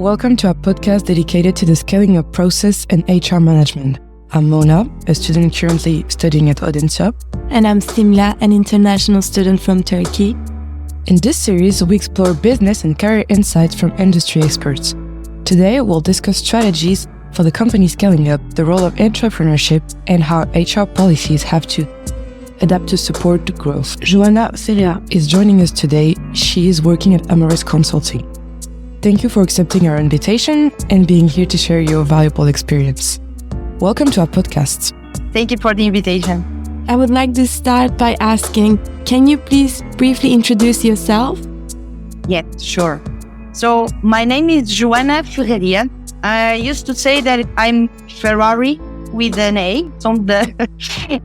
Welcome to a podcast dedicated to the scaling up process and HR management. I'm Mona, a student currently studying at Audencia. And I'm Simla, an international student from Turkey. In this series, we explore business and career insights from industry experts. Today, we'll discuss strategies for the company scaling up, the role of intrapreneurship, and how HR policies have to adapt to support the growth. Joana is joining us today. She is working at Amaris Consulting. Thank you for accepting our invitation and being here to share your valuable experience. Welcome to our podcast. Thank you for the invitation. I would like to start by asking, can you please briefly introduce yourself? Yes, sure. So my name is Joana Ferreira. I used to say that I'm Ferrari with an A,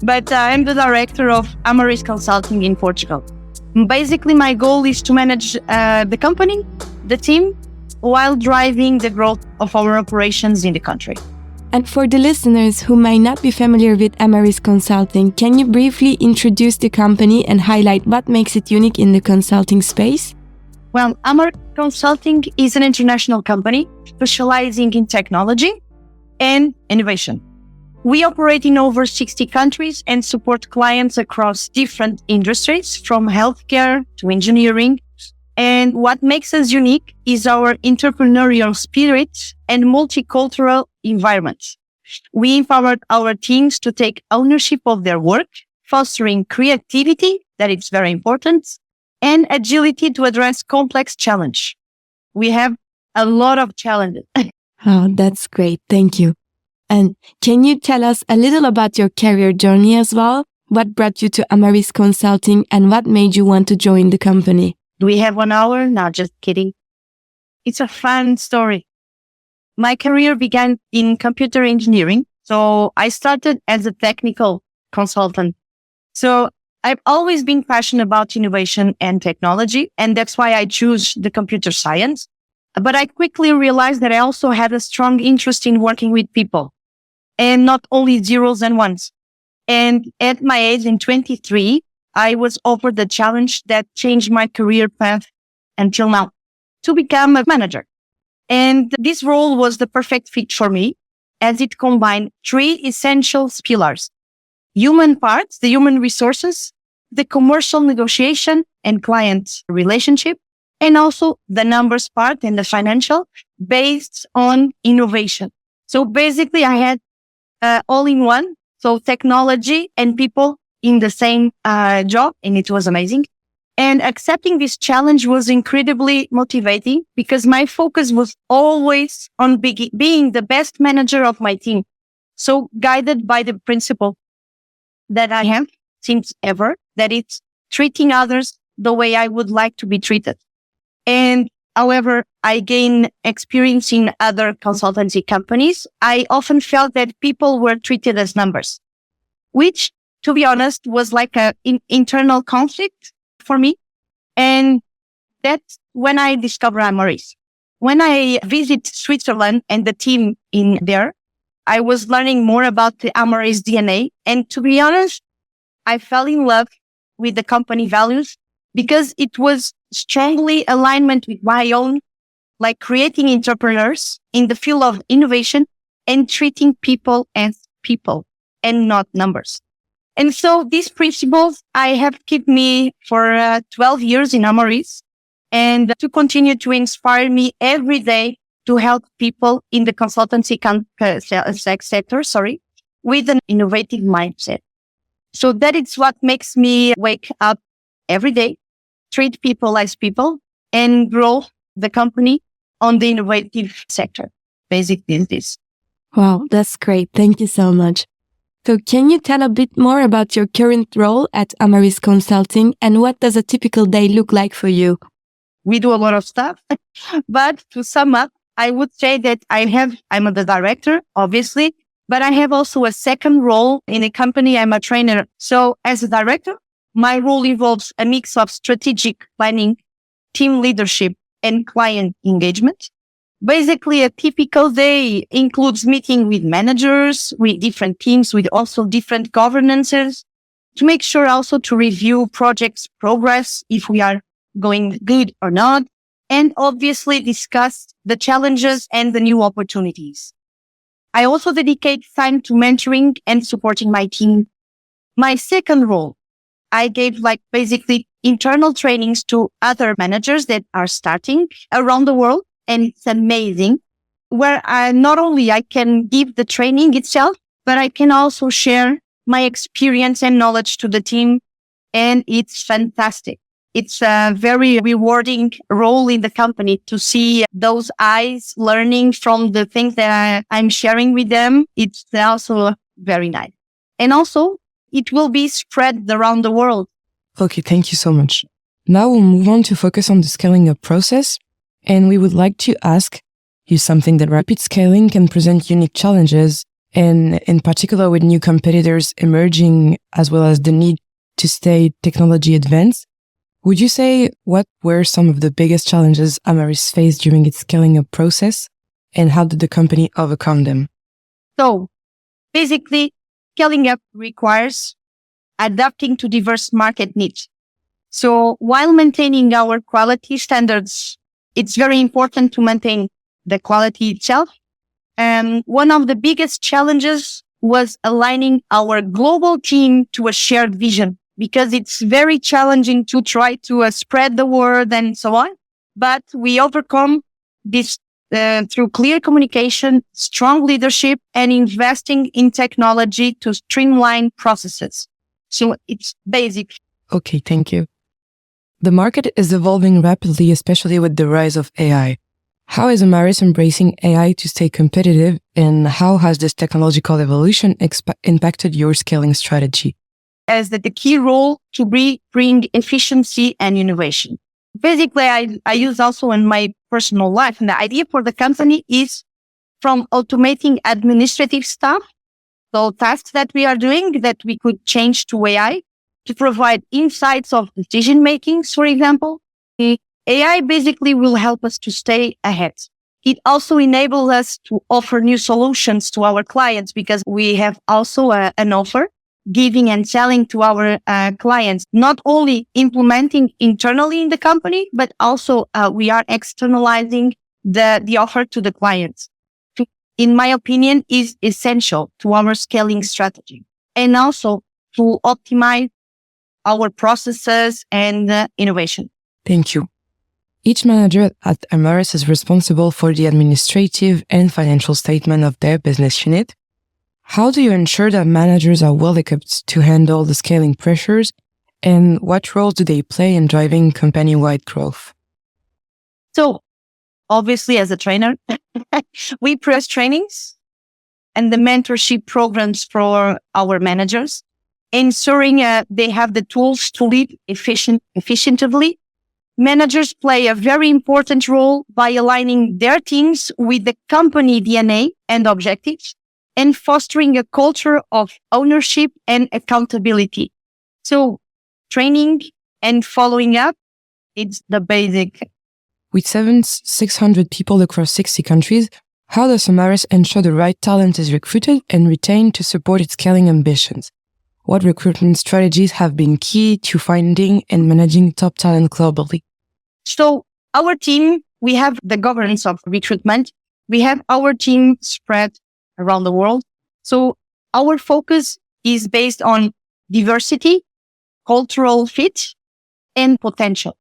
but I'm the director of Amaris Consulting in Portugal. Basically, my goal is to manage the company, the team, while driving the growth of our operations in the country. And for the listeners who might not be familiar with Amaris Consulting, can you briefly introduce the company and highlight what makes it unique in the consulting space? Well, Amaris Consulting is an international company specializing in technology and innovation. We operate in over 60 countries and support clients across different industries, from healthcare to engineering. And what makes us unique is our entrepreneurial spirit and multicultural environment. We empowered our teams to take ownership of their work, fostering creativity, that is very important, and agility to address complex challenge. We have a lot of challenges. Oh, that's great. Thank you. And can you tell us a little about your career journey as well? What brought you to Amaris Consulting and what made you want to join the company? Do we have 1 hour? No, just kidding. It's a fun story. My career began in computer engineering. So I started as a technical consultant. So I've always been passionate about innovation and technology, and that's why I chose the computer science. But I quickly realized that I also had a strong interest in working with people, and not only zeros and ones. And at my age, in 23, I was offered the challenge that changed my career path until now, to become a manager. And this role was the perfect fit for me, as it combined three essential pillars: human parts, the human resources, the commercial negotiation and client relationship, and also the numbers part and the financial, based on innovation. So basically I had all in one, so technology and people in the same job, and it was amazing. And accepting this challenge was incredibly motivating because my focus was always on being the best manager of my team. So guided by the principle that I have since ever, that it's treating others the way I would like to be treated. And however I gain experience in other consultancy companies, I often felt that people were treated as numbers, which, to be honest, was like an internal conflict for me. And that's when I discovered Amaris. When I visit Switzerland and the team in there, I was learning more about the Amaris DNA. And to be honest, I fell in love with the company values because it was strongly alignment with my own, like creating entrepreneurs in the field of innovation and treating people as people and not numbers. And so these principles I have kept me for 12 years in Amaris, and to continue to inspire me every day to help people in the consultancy sector, with an innovative mindset. So that is what makes me wake up every day, treat people as people, and grow the company on the innovative sector. Basically this. Wow, that's great. Thank you so much. So can you tell a bit more about your current role at Amaris Consulting and what does a typical day look like for you? We do a lot of stuff, but to sum up, I would say that I'm the director, obviously, but I have also a second role in a company. I'm a trainer. So as a director, my role involves a mix of strategic planning, team leadership, and client engagement. Basically, a typical day includes meeting with managers, with different teams, with also different governances, to make sure also to review projects progress, if we are going good or not, and obviously discuss the challenges and the new opportunities. I also dedicate time to mentoring and supporting my team. My second role, I gave basically internal trainings to other managers that are starting around the world. And it's amazing where not only I can give the training itself, but I can also share my experience and knowledge to the team. And it's fantastic. It's a very rewarding role in the company to see those eyes learning from the things that I'm sharing with them. It's also very nice. And also, it will be spread around the world. Okay, thank you so much. Now we'll move on to focus on the scaling up process. And we would like to ask you something that rapid scaling can present unique challenges, and in particular with new competitors emerging, as well as the need to stay technology advanced. Would you say what were some of the biggest challenges Amaris faced during its scaling up process, and how did the company overcome them? So basically, scaling up requires adapting to diverse market needs. So while maintaining our quality standards, it's very important to maintain the quality itself. One of the biggest challenges was aligning our global team to a shared vision, because it's very challenging to try to spread the word and so on. But we overcome this through clear communication, strong leadership, and investing in technology to streamline processes. So it's basic. Okay, thank you. The market is evolving rapidly, especially with the rise of AI. How is Amaris embracing AI to stay competitive, and how has this technological evolution impacted your scaling strategy? As the key role to bring efficiency and innovation. Basically, I use also in my personal life, and the idea for the company is from automating administrative stuff, so tasks that we are doing that we could change to AI to provide insights of decision making, for example. The AI basically will help us to stay ahead. It also enables us to offer new solutions to our clients, because we have also an offer giving and selling to our clients, not only implementing internally in the company, but also we are externalizing the offer to the clients. In my opinion, is essential to our scaling strategy, and also to optimize our processes and innovation. Thank you. Each manager at Amaris is responsible for the administrative and financial statement of their business unit. How do you ensure that managers are well equipped to handle the scaling pressures, and what role do they play in driving company-wide growth? So, obviously, as a trainer, we press trainings and the mentorship programs for our managers, ensuring they have the tools to lead efficiently. Managers play a very important role by aligning their teams with the company DNA and objectives, and fostering a culture of ownership and accountability. So training and following up, it's the basic. With 600 people across 60 countries, how does Amaris ensure the right talent is recruited and retained to support its scaling ambitions? What recruitment strategies have been key to finding and managing top talent globally? So our team, we have the governance of recruitment. We have our team spread around the world. So our focus is based on diversity, cultural fit, and potential.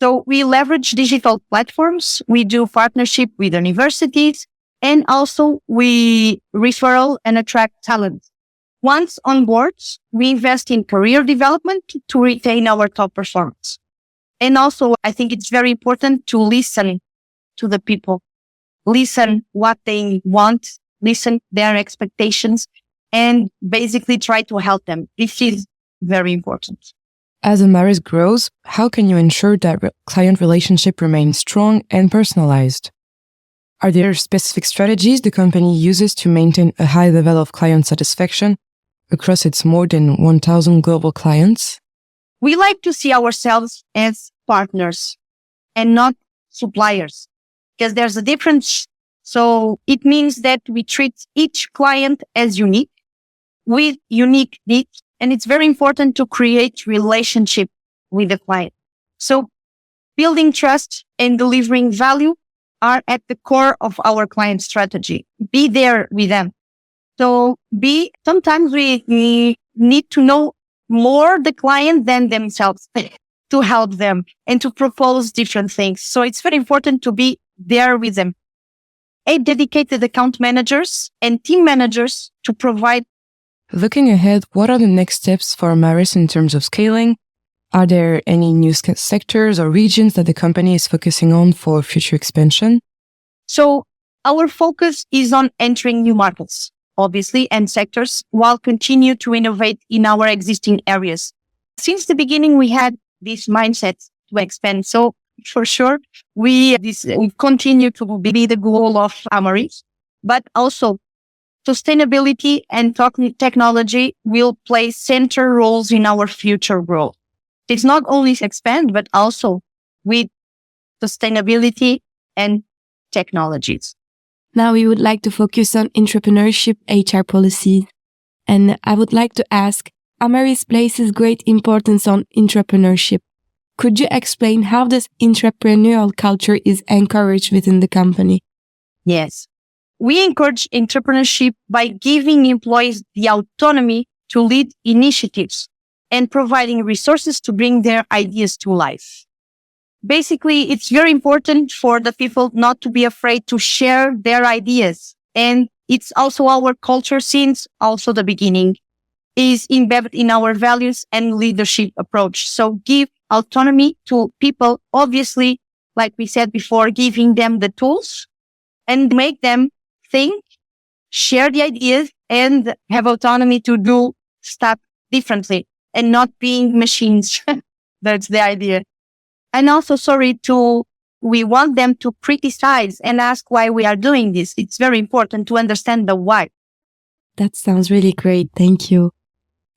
So we leverage digital platforms. We do partnership with universities, and also we referral and attract talent. Once on board, we invest in career development to retain our top performance. And also, I think it's very important to listen to the people, listen what they want, listen their expectations, and basically try to help them. This is very important. As Amaris grows, how can you ensure that client relationship remains strong and personalized? Are there specific strategies the company uses to maintain a high level of client satisfaction across its more than 1,000 global clients? We like to see ourselves as partners and not suppliers, because there's a difference. So it means that we treat each client as unique, with unique needs. And it's very important to create relationship with the client. So building trust and delivering value are at the core of our client strategy. Be there with them. So sometimes we need to know more the client than themselves to help them and to propose different things. So it's very important to be there with them. 8 dedicated account managers and team managers to provide. Looking ahead, what are the next steps for Amaris in terms of scaling? Are there any new sectors or regions that the company is focusing on for future expansion? So our focus is on entering new markets, obviously, and sectors, while continue to innovate in our existing areas. Since the beginning, we had this mindset to expand. So for sure, we continue to be the goal of Amaris, but also sustainability and technology will play central roles in our future growth. It's not only expand, but also with sustainability and technologies. Now we would like to focus on entrepreneurship HR policies. And I would like to ask, Amaris places great importance on entrepreneurship. Could you explain how this entrepreneurial culture is encouraged within the company? Yes. We encourage entrepreneurship by giving employees the autonomy to lead initiatives and providing resources to bring their ideas to life. Basically, it's very important for the people not to be afraid to share their ideas. And it's also our culture since also the beginning is embedded in our values and leadership approach. So give autonomy to people, obviously, like we said before, giving them the tools and make them think, share the ideas, and have autonomy to do stuff differently and not being machines. That's the idea. And also, we want them to criticize and ask why we are doing this. It's very important to understand the why. That sounds really great. Thank you.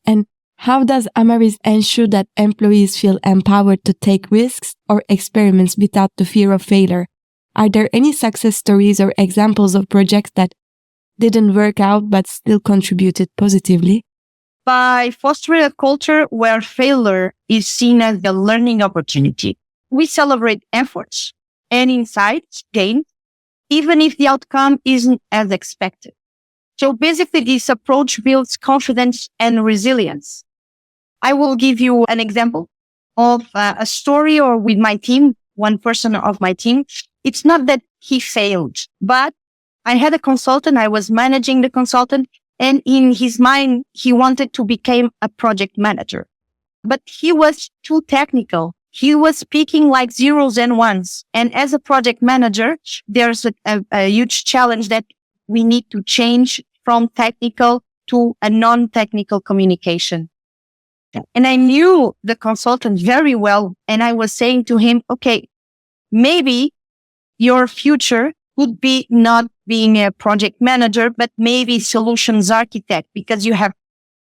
And how does Amaris ensure that employees feel empowered to take risks or experiments without the fear of failure? Are there any success stories or examples of projects that didn't work out but still contributed positively? By fostering a culture where failure is seen as a learning opportunity, we celebrate efforts and insights gained, even if the outcome isn't as expected. So basically, this approach builds confidence and resilience. I will give you an example of a story or with my team, one person of my team. It's not that he failed, but I had a consultant. I was managing the consultant, and in his mind, he wanted to become a project manager, but he was too technical. He was speaking like zeros and ones. And as a project manager, there's a huge challenge that we need to change from technical to a non-technical communication. And I knew the consultant very well. And I was saying to him, okay, maybe your future could be not being a project manager, but maybe solutions architect, because you have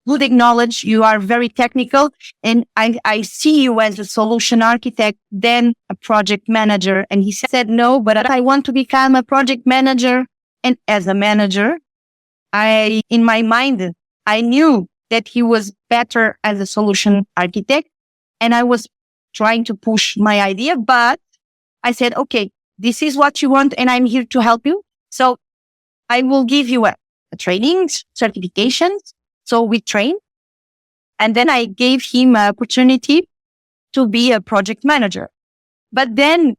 good knowledge, you are very technical, and I see you as a solution architect, then a project manager. And he said, no, but I want to become a project manager. And as a manager, in my mind, I knew that he was better as a solution architect, and I was trying to push my idea, but I said, okay, this is what you want, and I'm here to help you. So I will give you a training, certifications. So we trained, and then I gave him an opportunity to be a project manager. But then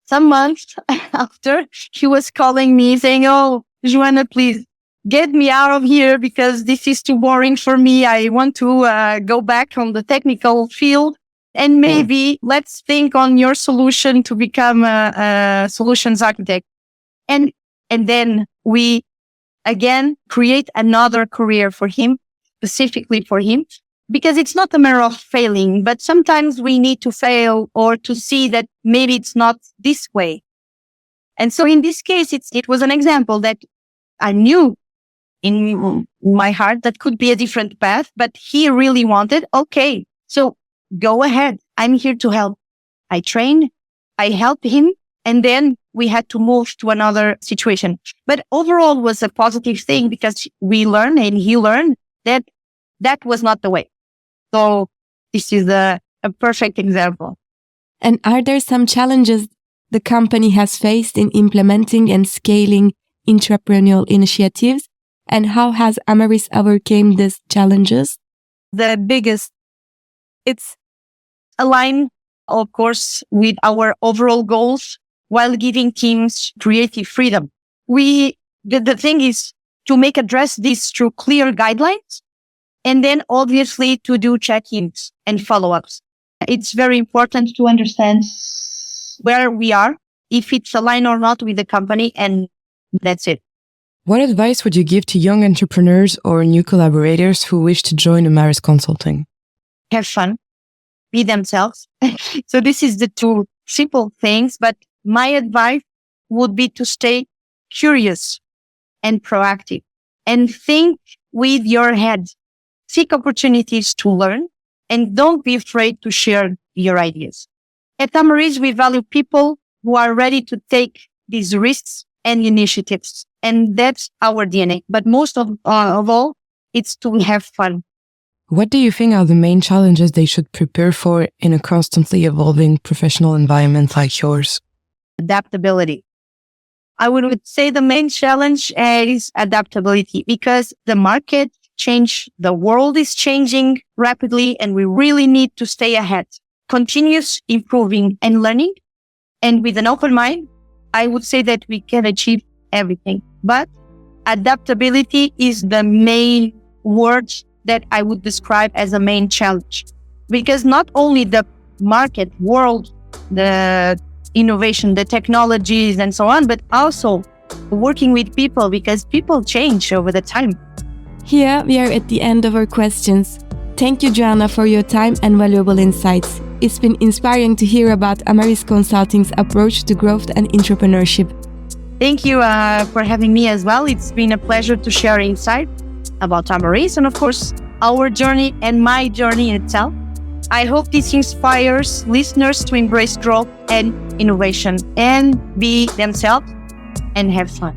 some months after, he was calling me saying, oh, Joana, please get me out of here because this is too boring for me. I want to go back on the technical field, and maybe let's think on your solution to become a solutions architect. And then we again create another career for him, specifically for him, because it's not a matter of failing, but sometimes we need to fail or to see that maybe it's not this way. And so in this case, it was an example that I knew in my heart that could be a different path, but he really wanted, okay, so go ahead. I'm here to help. I trained, I helped him, and then we had to move to another situation. But overall it was a positive thing because we learned and he learned that was not the way. So this is a perfect example. And are there some challenges the company has faced in implementing and scaling entrepreneurial initiatives? And how has Amaris overcome these challenges? The biggest, it's align, of course, with our overall goals while giving teams creative freedom. The thing is to address this through clear guidelines and then obviously to do check-ins and follow-ups. It's very important to understand where we are, if it's aligned or not with the company, and that's it. What advice would you give to young entrepreneurs or new collaborators who wish to join Amaris Consulting? Have fun, be themselves. So this is the two simple things, but my advice would be to stay curious and proactive and think with your head. Seek opportunities to learn and don't be afraid to share your ideas. At Amaris, we value people who are ready to take these risks and initiatives. And that's our DNA. But most of all, it's to have fun. What do you think are the main challenges they should prepare for in a constantly evolving professional environment like yours? Adaptability. I would say the main challenge is adaptability because the market change, the world is changing rapidly, and we really need to stay ahead. Continuous improving and learning. And with an open mind, I would say that we can achieve everything. But adaptability is the main word that I would describe as a main challenge. Because not only the market, world, the innovation, the technologies and so on, but also working with people because people change over the time. Here we are at the end of our questions. Thank you, Joana, for your time and valuable insights. It's been inspiring to hear about Amaris Consulting's approach to growth and entrepreneurship. Thank you for having me as well. It's been a pleasure to share insight about Amaris and, of course, our journey and my journey itself. I hope this inspires listeners to embrace growth and innovation and be themselves and have fun.